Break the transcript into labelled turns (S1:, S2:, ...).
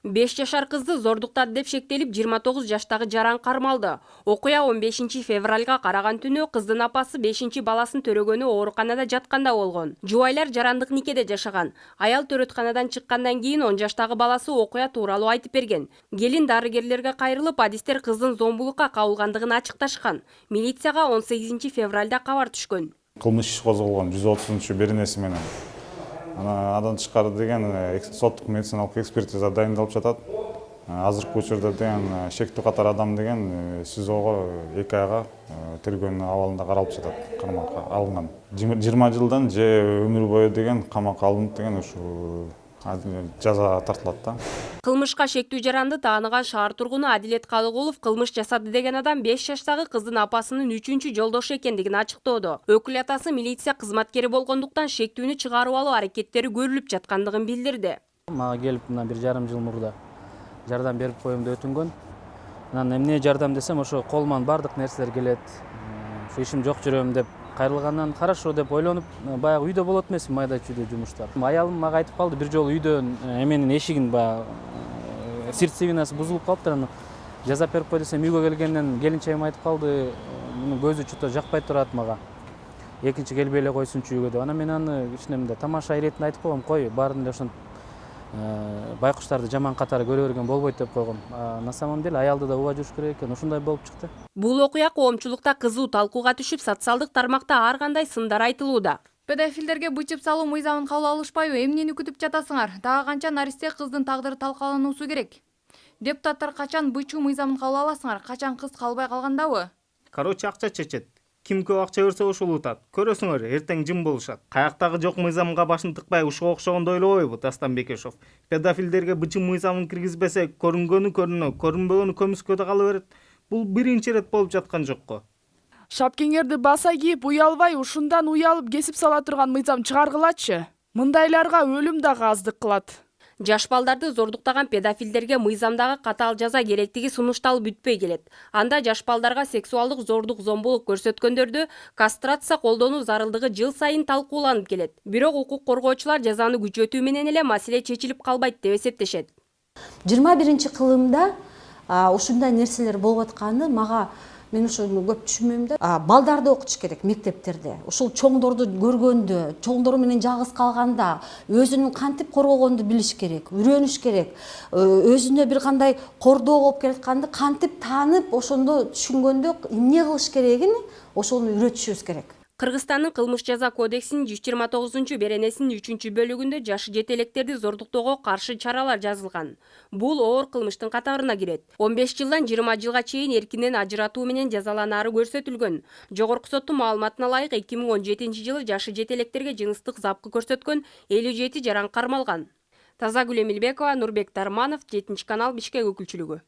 S1: 5 жашар кызды зордуктады деп шектелип 29 жаштагы жаран кармалды. Окуя 15 февралга караган түнү кыздын апасы 5 баласын төрөгөнү ооруканада жатканда болгон. Жубайлар жарандык никеде жашаган. Аял төрөтканадан чыккандан кийин 10 жаштагы баласы окуя тууралуу айтып берген. Келин дарыгерлерге кайрылып, адистер кыздын зомбулукка кабылгандыгын ачыкташкан. Милицияга 18 февралда кабар түшкөн.
S2: Кылмыш иш козголгон 130-беренеси менен. Андан тышкары деген соттук медициналык экспертиза дайындалып жатат. Азыркы учурда деген шектүү катар адам деген СИЗОго 2 айга тергөөнүн абалында каралып жатат, камакка алынган. 20 жылдан же өмүр бою деген камакка алынып деген ушу жаза тартылат да.
S1: Кылмышка шектүү жаранды тааныган шаар тургуну Адилет Калыгулов кылмыш жасады деген адам 5 жаштагы кыздын апасынын 3-чү жолдошу экендигин ачыктоодо. Өкүл атасы милиция кызматкери болгондуктан шектүүнү чыгарып алуу аракеттери көрүлүп жаткандыгын билдирди.
S3: Мага келип мына 1,5 жыл мурда жардам берип коем деп өтүнгөн. Анан эмне жардам десем, ошо колуман бардык нерселер келет. Ушу ишим жок жүрөм деп кайрылгандан хорошо деп ойлонуп, баягы үйдө болот эмесмин, майда чүйдө жумуштар. Аялым мага айтып калды, бир жолу үйдөн эменин эшигин сердцевинасы бузулуп калыптыр, аны жазап берип кой десем, үйгө келгенден келинчегим айтып калды, мунун көзү чото жакпай турат мага. Экинчи келбей эле койсунчу үйгө деп. Анан мен аны кичинемде тамаша иретинде айтып койгом, кой, баарын эле ошентип байкуштарды жаман катары көрө берген болбойт деп койгом. На самом деле аялды да уба жүрүш керек экен, ушундай болуп чыкты.
S1: Бул окуя коомчулукта кызуу талкууга түшүп, социалдык тармакта ар кандай сындар айтылууда.
S4: Педофилдерге бычып салуу мыйзамын кабыл алышпайбы? Эмнени күтүп жатасыңар? Дагы канча наристе кыздын тагдыры талкалануусу керек? Депутаттар качан бычуу мыйзамын кабыл аласыңар? Качан кыз калбай калгандабы?
S5: Короче, акча чечет. Ким көп акча берсе ошол утат. Көрөсүңөр, эртең жым болушат. Каяктагы жок мыйзамга башын тыкпай ушуга окшогондой ойлобойбу Дастан Бекешов? Педофилдерге бычым мыйзамын киргизбесе, көрүнгөнү көрүнө, көрүнбөгөнү көмүскөдө кала берет. Бул биринчи ирет болуп жаткан жокко.
S6: Шапкеңерди баса кийип, уялбай, ушундан уялып кесип сала турган мыйзам чыгаргылачы. Мындайларга өлүм дагы аздык кылат.
S1: Жаш балдарды зордуктаган педофилдерге мыйзамдагы катаал жаза керектиги сунушталып бүтпөй келет. Анда жаш балдарга сексуалдык зордук, зомбулук көрсөткөндөрдү кастрация колдонуу зарылдыгы жыл сайын талкууланып келет. Бирок укук коргоочулар жазаны күчөтүү менен эле маселе чечилип калбайт деп эсептешет.
S7: 21-кылымда ушундай нерселер болуп атканы мага, мен ошону көп түшүнбөйм да. Балдарды окутуш керек мектептерде. Ушул чоңдорду көргөндө, чоңдор менен жалгыз калганда өзүнүн кантип коргогонду билиш керек, үйрөнүш керек. Өзүнө бир кандай кордоо болуп келатканды кантип таанып, ошондо түшүнгөндө эмне кылыш керегин ошону үйрөтүшүбүз керек.
S1: Кыргызстандын кылмыш жаза кодексинин 129-беренесинин 3-бөлүгүндө жаш жетелектерди зордуктоого каршы чаралар жазылган. Бул оор кылмыштын катарына кирет. 15 жылдан 20 жылга чейин эркинен ажыратуу менен жазаланаары көрсөтүлгөн. Жогорку соттун маалыматына ылайык 2017-жылы жашы жетелектерге жыныстык запкы көрсөткөн 57 жаран кармалган. Тазагүл Эмилбекова, Нурбек Тарманов, 7 канал, Бишкек өкүлчүлүгү.